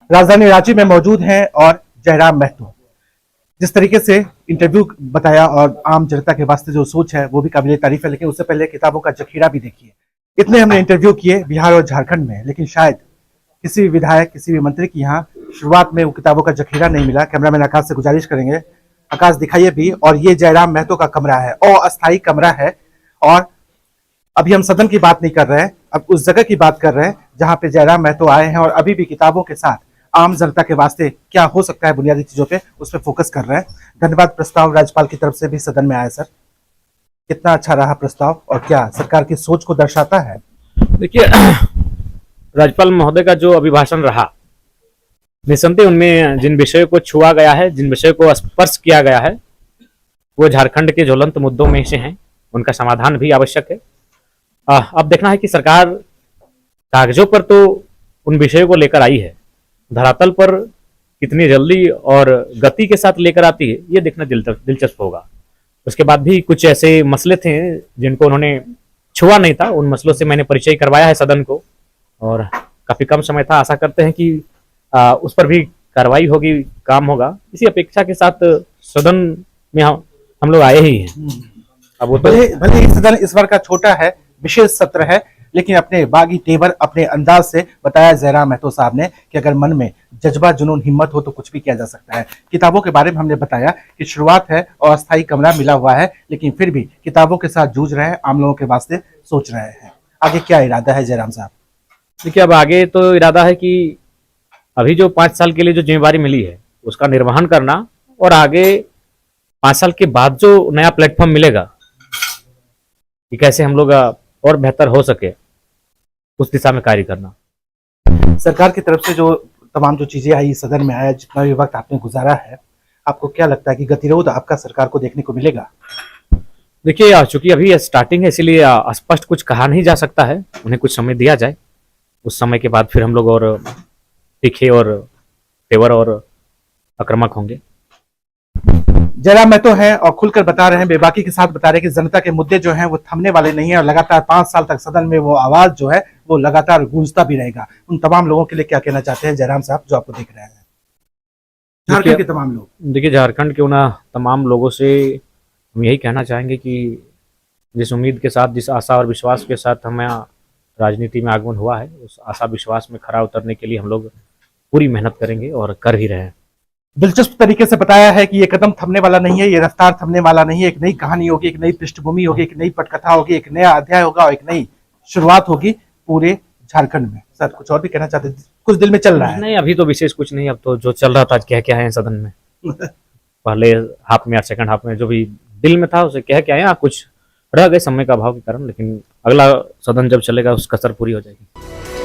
राजधानी रांची में मौजूद हैं और जयराम महतो जिस तरीके से इंटरव्यू बताया और आम जनता के वास्ते जो सोच है वो भी काबिल तारीफ है। लेकिन उससे पहले किताबों का जखीरा भी देखिए। इतने हमने इंटरव्यू किए बिहार और झारखंड में, लेकिन शायद किसी भी विधायक किसी भी मंत्री की यहाँ शुरुआत में वो किताबों का जखीरा नहीं मिला। कैमरामैन आकाश से गुजारिश करेंगे, आकाश दिखाइए भी। और ये जयराम महतो का कमरा है, अस्थायी कमरा है। और अभी हम सदन की बात नहीं कर रहे हैं, अब उस जगह की बात कर रहे हैं जहां पे जयराम महतो आए हैं और अभी भी किताबों के साथ आम जनता के वास्ते क्या हो सकता है बुनियादी चीजों पे उस पर फोकस कर रहे हैं। धन्यवाद। प्रस्ताव राज्यपाल की तरफ से भी सदन में आया सर, कितना अच्छा रहा प्रस्ताव और क्या सरकार की सोच को दर्शाता है? देखिए, राज्यपाल महोदय का जो अभिभाषण रहा, निसंदेह उनमें जिन विषयों को छुआ गया है, जिन विषयों को स्पर्श किया गया है, वो झारखंड के ज्वलंत मुद्दों में से हैं। उनका समाधान भी आवश्यक है। अब देखना है कि सरकार कागजों पर तो उन विषयों को लेकर आई है, धरातल पर कितनी जल्दी और गति के साथ लेकर आती है, ये देखना दिलचस्प होगा। उसके बाद भी कुछ ऐसे मसले थे जिनको उन्होंने छुआ नहीं था, उन मसलों से मैंने परिचय करवाया है सदन को और काफी कम समय था। आशा करते हैं कि उस पर भी कार्रवाई होगी, काम होगा। इसी अपेक्षा के साथ सदन में हम लोग आए ही हैं। अब वो तो भले ही सदन इस बार का छोटा है, विशेष सत्र है, लेकिन अपने बागी तेवर अपने अंदाज से बताया जयराम महतो साहब ने कि अगर मन में जज्बा जुनून हिम्मत हो तो कुछ भी किया जा सकता है। किताबों के बारे में हमने बताया कि शुरुआत है और अस्थायी कमरा मिला हुआ है, लेकिन फिर भी किताबों के साथ जूझ रहे हैं, आम लोगों के वास्ते सोच रहे हैं। आगे क्या इरादा है जयराम साहब? देखिए, अब आगे तो इरादा है कि अभी जो 5 साल के लिए जो जिम्मेवारी मिली है उसका निर्वहन करना और आगे 5 साल के बाद जो नया प्लेटफॉर्म मिलेगा कि कैसे हम लोग और बेहतर हो सके, उस दिशा में कार्य करना। सरकार की तरफ से जो तमाम जो चीजें आई, सदन में आया, जितना भी वक्त आपने गुजारा है, आपको क्या लगता है कि गतिरोध आपका सरकार को देखने को मिलेगा? देखिए, चूंकि अभी स्टार्टिंग है इसलिए स्पष्ट कुछ कहा नहीं जा सकता है। उन्हें कुछ समय दिया जाए, उस समय के बाद फिर हम लोग और तीखे और तेवर और आक्रामक होंगे। जयराम महतो है और खुलकर बता रहे हैं, बेबाकी के साथ बता रहे हैं कि जनता के मुद्दे जो हैं वो थमने वाले नहीं है और लगातार 5 साल तक सदन में वो आवाज जो है वो लगातार गूंजता भी रहेगा। उन तमाम लोगों के लिए क्या कहना चाहते हैं जयराम साहब जो आपको देख रहे हैं? झारखंड के तमाम लोग। देखिए, झारखंड के उन तमाम लोगों से हम यही कहना चाहेंगे कि जिस उम्मीद के साथ, जिस आशा और विश्वास के साथ हमें राजनीति में आगमन हुआ है, उस आशा विश्वास में खरा उतरने के लिए हम लोग पूरी मेहनत करेंगे और कर भी रहे हैं। दिलचस्प तरीके से बताया है कि ये कदम थमने वाला नहीं है, ये रफ्तार थमने वाला नहीं है। एक नई कहानी होगी, एक नई पृष्ठभूमि होगी, एक नई पटकथा होगी, एक नया अध्याय होगा और एक नई शुरुआत होगी पूरे झारखंड में। सर कुछ और भी कहना चाहते थे? कुछ दिल में चल रहा है? नहीं, अभी तो विशेष कुछ नहीं। अब तो जो चल रहा था क्या क्या है सदन में पहले हाफ में या सेकंड हाफ में जो भी दिल में था उसे कह के आए। कुछ रह गए समय का अभाव के कारण, लेकिन अगला सदन जब चलेगा उसकी कसर पूरी हो जाएगी।